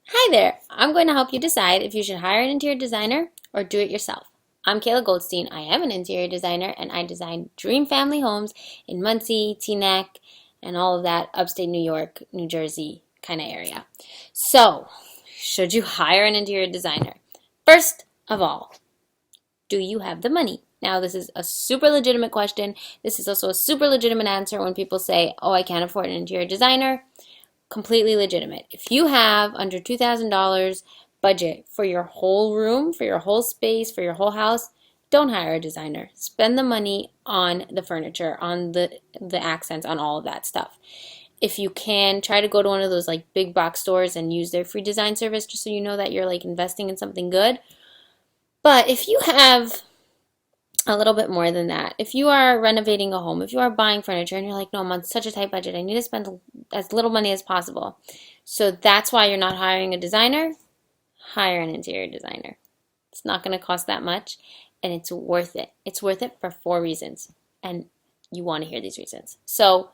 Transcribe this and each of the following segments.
Hi there! I'm going to help you decide if you should hire an interior designer or do it yourself. I'm Kayla Goldstein. I am an interior designer and I design dream family homes in Muncie, Teaneck, and all of that upstate New York, New Jersey kind of area. So, should you hire an interior designer? First of all, do you have the money? Now, this is a super legitimate question. This is also a super legitimate answer when people say, oh, I can't afford an interior designer. Completely legitimate. If you have under $2,000 budget for your whole room, for your whole space, for your whole house, don't hire a designer. Spend the money on the furniture, on the accents, on all of that stuff. If you can, try to go to one of those like big box stores and use their free design service just so you know that you're like investing in something good. But if you have a little bit more than that. If you are renovating a home, if you are buying furniture and you're like, no, I'm on such a tight budget, I need to spend as little money as possible. So that's why you're not hiring a designer. Hire an interior designer. It's not going to cost that much and it's worth it. It's worth it for 4 reasons. And you want to hear these reasons. So,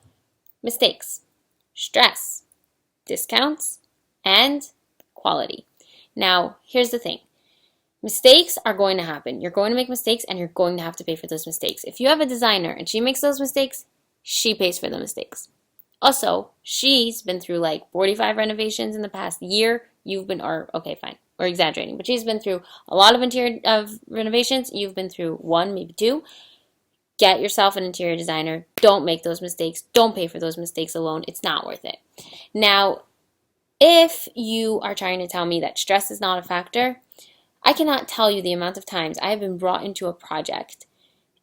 mistakes, stress, discounts, and quality. Now, here's the thing. Mistakes are going to happen. You're going to make mistakes and you're going to have to pay for those mistakes. If you have a designer and she makes those mistakes, she pays for the mistakes. Also, she's been through like 45 renovations in the past year. You've been, or okay, fine, we're exaggerating, but she's been through a lot of interior renovations. You've been through one, maybe two. Get yourself an interior designer. Don't make those mistakes. Don't pay for those mistakes alone. It's not worth it. Now, if you are trying to tell me that stress is not a factor, I cannot tell you the amount of times I have been brought into a project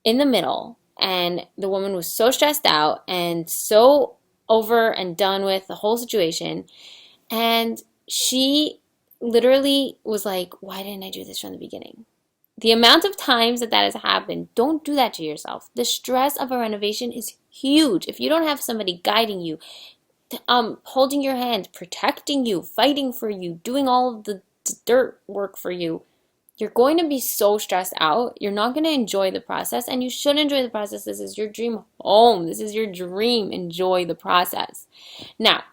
in the middle and the woman was so stressed out and so over and done with the whole situation. And she literally was like, why didn't I do this from the beginning? The amount of times that has happened, don't do that to yourself. The stress of a renovation is huge. If you don't have somebody guiding you, holding your hand, protecting you, fighting for you, doing all of the dirt work for you, you're going to be so stressed out. You're not going to enjoy the process, and you should enjoy the process. This is your dream home. This is your dream. Enjoy the process. Now,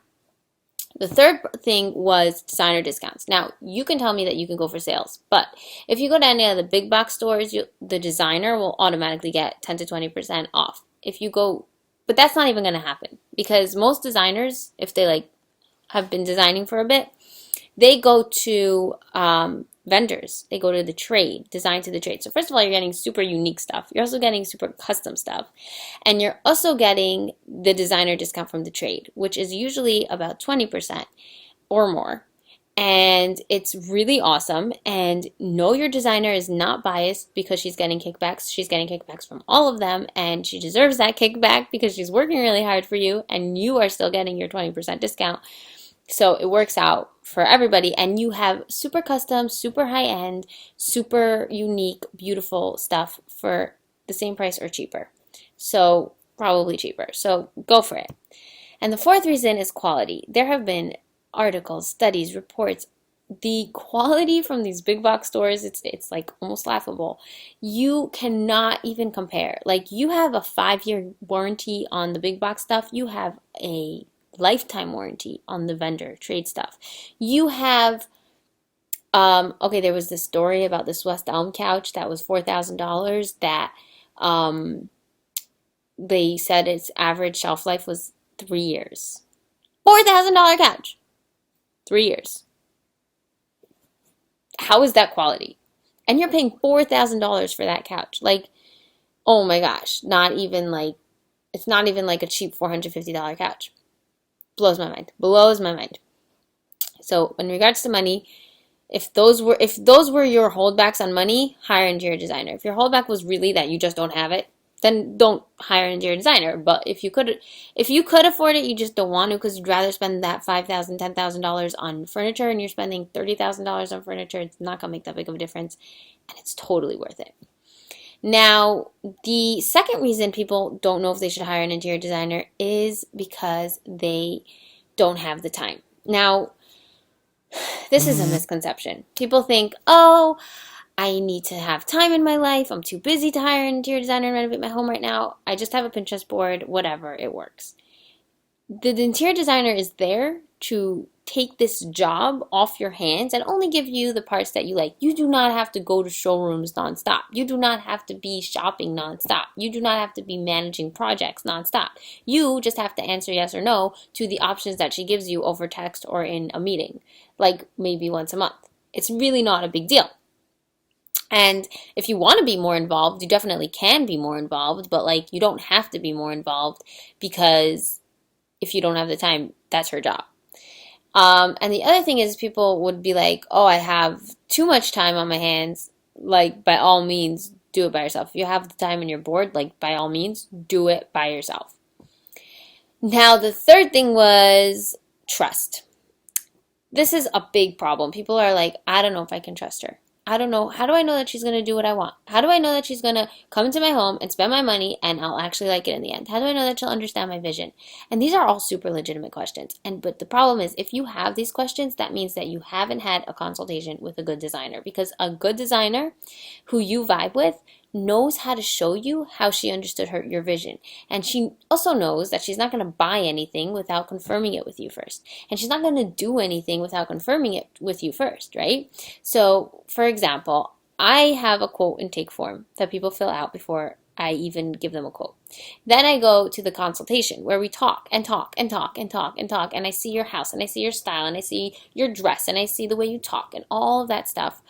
the third thing was designer discounts. Now, you can tell me that you can go for sales, but if you go to any of the big box stores, the designer will automatically get 10 to 20% off. If you go, but that's not even going to happen because most designers, if they like have been designing for a bit, they go to vendors. They go to the trade, design to the trade. So first of all, you're getting super unique stuff. You're also getting super custom stuff. And you're also getting the designer discount from the trade, which is usually about 20% or more. And it's really awesome. And know your designer is not biased because she's getting kickbacks. She's getting kickbacks from all of them. And she deserves that kickback because she's working really hard for you. And you are still getting your 20% discount. So it works out for everybody, and you have super custom, super high end, super unique, beautiful stuff for the same price or cheaper. So probably cheaper. So go for it. And the fourth reason is quality. There have been articles, studies, reports. The quality from these big box stores, it's like almost laughable. You cannot even compare. Like you have a 5-year warranty on the big box stuff. You have a lifetime warranty on the vendor trade stuff. You have okay, there was this story about this West Elm couch that was $4,000 that they said its average shelf life was 3 years. $4,000 couch. 3 years. How is that quality? And you're paying $4,000 for that couch. Like, oh my gosh, not even like it's not even like a cheap $450 couch. Blows my mind. Blows my mind. So in regards to money, if those were your holdbacks on money, hire an interior designer. If your holdback was really that you just don't have it, then don't hire an interior designer. But if you could afford it, you just don't want to because you'd rather spend that $5,000, $10,000 on furniture, and you're spending $30,000 on furniture. It's not gonna make that big of a difference, and it's totally worth it. Now, the second reason people don't know if they should hire an interior designer is because they don't have the time. Now, this is a misconception. People think, oh, I need to have time in my life. I'm too busy to hire an interior designer and renovate my home right now. I just have a Pinterest board, whatever, it works. The interior designer is there to take this job off your hands and only give you the parts that you like. You do not have to go to showrooms nonstop. You do not have to be shopping nonstop. You do not have to be managing projects nonstop. You just have to answer yes or no to the options that she gives you over text or in a meeting, like maybe once a month. It's really not a big deal. And if you want to be more involved, you definitely can be more involved, but like you don't have to be more involved, because if you don't have the time, that's her job. And the other thing is, people would be like, oh, I have too much time on my hands. Like, by all means, do it by yourself. If you have the time and you're bored, like, by all means, do it by yourself. Now, the third thing was trust. This is a big problem. People are like, I don't know if I can trust her. I don't know. How do I know that she's going to do what I want? How do I know that she's going to come into my home and spend my money and I'll actually like it in the end? How do I know that she'll understand my vision? And these are all super legitimate questions. But the problem is, if you have these questions, that means that you haven't had a consultation with a good designer, because a good designer who you vibe with knows how to show you how she understood your vision. And she also knows that she's not going to buy anything without confirming it with you first. And she's not going to do anything without confirming it with you first, right? So, for example, I have a quote intake form that people fill out before I even give them a quote. Then I go to the consultation where we talk and talk and talk and talk and talk, and I see your house and I see your style and I see your dress and I see the way you talk and all of that stuff.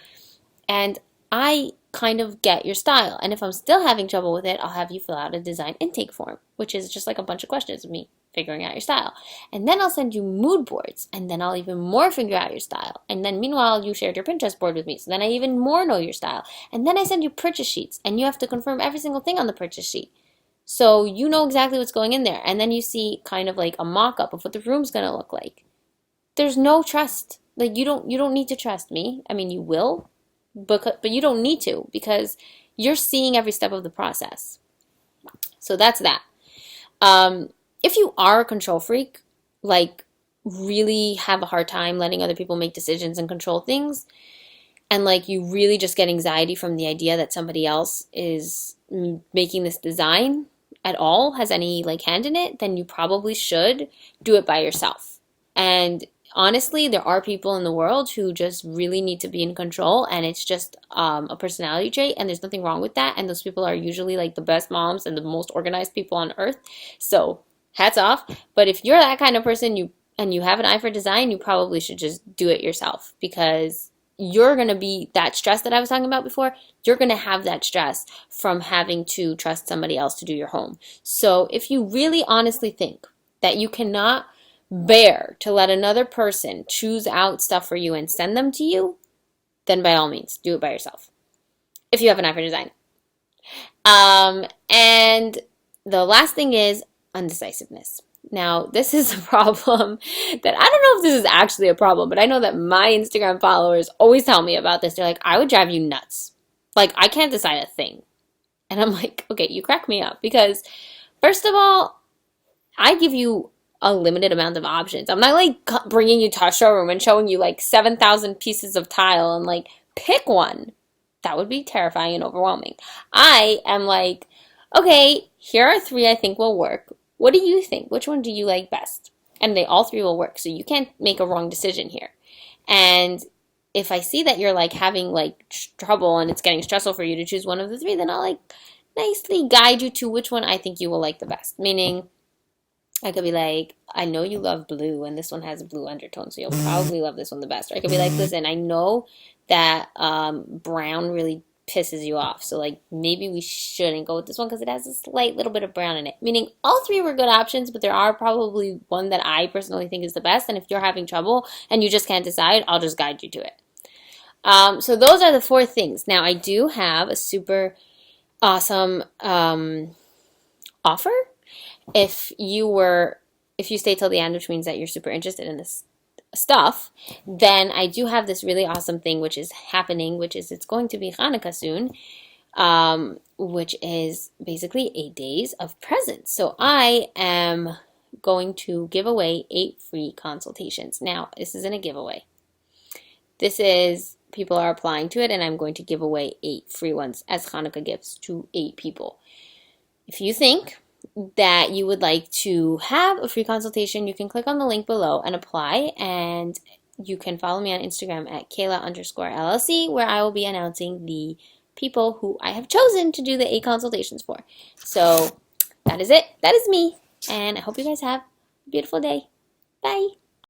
And I kind of get your style. And if I'm still having trouble with it, I'll have you fill out a design intake form, which is just like a bunch of questions of me figuring out your style. And then I'll send you mood boards, and then I'll even more figure out your style. And then meanwhile, you shared your Pinterest board with me, so then I even more know your style. And then I send you purchase sheets, and you have to confirm every single thing on the purchase sheet. So you know exactly what's going in there. And then you see kind of like a mock-up of what the room's going to look like. There's no trust. Like, you don't need to trust me. I mean, you will, but you don't need to, because you're seeing every step of the process. So that's that. If you are a control freak, like really have a hard time letting other people make decisions and control things, and like you really just get anxiety from the idea that somebody else is making this design at all, has any like hand in it, then you probably should do it by yourself. And honestly, there are people in the world who just really need to be in control, and it's just a personality trait, and there's nothing wrong with that. And those people are usually like the best moms and the most organized people on earth. So hats off. But if you're that kind of person, you have an eye for design, you probably should just do it yourself, because you're going to be that stress that I was talking about before. You're going to have that stress from having to trust somebody else to do your home. So if you really honestly think that you cannot bear to let another person choose out stuff for you and send them to you, then by all means, do it by yourself, if you have an eye for design. And the last thing is undecisiveness. Now, this is a problem that I don't know if this is actually a problem, but I know that my Instagram followers always tell me about this. They're like, I would drive you nuts. Like, I can't decide a thing. And I'm like, okay, you crack me up, because first of all, I give you a limited amount of options. I'm not like bringing you to a showroom and showing you like 7,000 pieces of tile and like pick one. That would be terrifying and overwhelming. I am like, okay, here are 3 I think will work. What do you think? Which one do you like best? And they all 3 will work. So you can't make a wrong decision here. And if I see that you're like having like trouble and it's getting stressful for you to choose one of the 3, then I'll like nicely guide you to which one I think you will like the best. Meaning, I could be like, I know you love blue, and this one has a blue undertone, so you'll probably love this one the best. Or I could be like, listen, I know that brown really pisses you off, so like maybe we shouldn't go with this one because it has a slight little bit of brown in it. Meaning all 3 were good options, but there are probably one that I personally think is the best, and if you're having trouble and you just can't decide, I'll just guide you to it. So those are the 4 things. Now, I do have a super awesome offer. If you stay till the end, which means that you're super interested in this stuff, then I do have this really awesome thing which is happening, which is it's going to be Hanukkah soon, which is basically a days of presents. So I am going to give away 8 free consultations. Now, this isn't a giveaway. This is people are applying to it, and I'm going to give away 8 free ones as Hanukkah gifts to 8 people. If you think that you would like to have a free consultation, you can click on the link below and apply. And you can follow me on Instagram at Kayla_LLC, where I will be announcing the people who I have chosen to do the 8 consultations for. So that is it. That is me. And I hope you guys have a beautiful day. Bye.